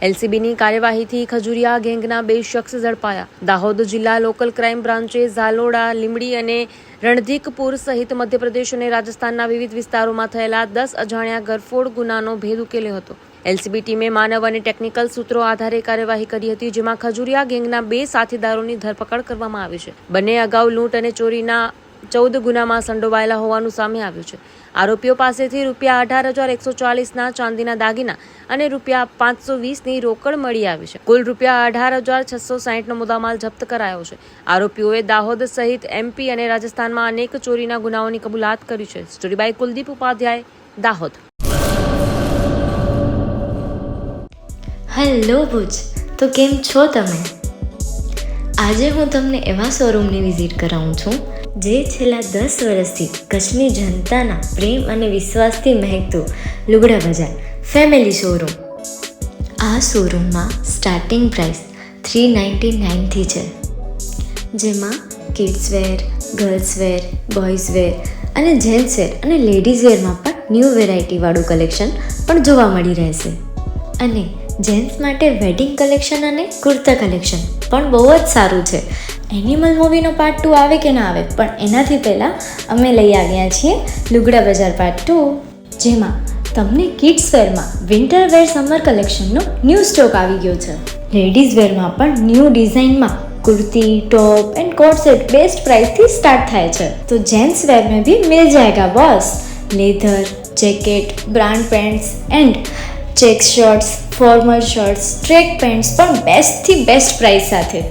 એલસીબીની કાર્યવાહીથી ખજુરિયા ગેંગના 2 શખ્સ ઝડપાયા. દાહોદ જિલ્લા લોકલ ક્રાઇમ બ્રાન્ચે ઝાલોડા, લીંબડી અને રણધીકપુર સહિત મધ્યપ્રદેશ અને રાજસ્થાનના વિવિધ વિસ્તારોમાં થયેલા 10 અજાણ્યા ગરફોડ ગુનાનો ભેદ ઉકેલ્યો હતો. એલસીબી ટીમે માનવ અને ટેકનિકલ સૂત્રો આધારે કાર્યવાહી કરી હતી, જેમાં ખજુરિયા ગેંગના 2 સાથીદારોની ધરપકડ કરવામાં આવી છે. બંને અગાઉ લૂંટ અને ચોરીના 14 ગુનામાં સંડોવાયેલા હોવાનું સામે આવ્યું છે. આરોપીઓ પાસેથી રૂપિયા 18,140ના ચાંદીના દાગીના અને રૂપિયા 520ની રોકડ મળી આવી છે. કુલ રૂપિયા 18,660નો મુદ્દામાલ જપ્ત કરાયો છે. આરોપીઓએ દાહોદ સહિત એમપી અને રાજસ્થાનમાં અનેક ચોરીના ગુનાઓની કબૂલાત કરી છે. Story by Kuldeep Upadhyay, Dahod. Hello Bhuj, તો કેમ છો તમે? આજે હું તમને એવા શોરૂમની વિઝિટ કરાવું છું જે છેલ્લા 10 વર્ષથી કચ્છની જનતાના પ્રેમ અને વિશ્વાસથી મહેકતું લુગડા બજાર ફેમિલી શોરૂમ. આ શોરૂમમાં સ્ટાર્ટિંગ પ્રાઇસ 399થી છે, જેમાં kids wear, girls wear, boys wear અને જેન્ટ્સ વેર અને લેડીઝ વેરમાં પણ ન્યૂ વેરાયટીવાળું કલેક્શન પણ જોવા મળી રહેશે. અને જેન્ટ્સ માટે વેડિંગ કલેક્શન અને કુર્તા કલેક્શન પણ બહુ જ સારું છે. એનિમલ મૂવીનો પાર્ટ 2 આવે કે ના આવે, પણ એનાથી પહેલાં અમે લઈ આવ્યા છીએ લુગડા બજાર પાર્ટ 2, જેમાં તમને કિડ્સ વેરમાં વિન્ટર વેર સમર કલેક્શનનો ન્યૂ સ્ટોક આવી ગયો છે. લેડીઝ વેરમાં પણ ન્યૂ ડિઝાઇનમાં kurti, top and coat set best price थी स्टार्ट थाय छे. तो जेंट्स वेर में भी मिल जाएगा boss. Leather, jacket, brand pants and check shirts, formal shirts, track pants પણ બેસ્ટ થી બેસ્ટ પ્રાઇસ સાથે.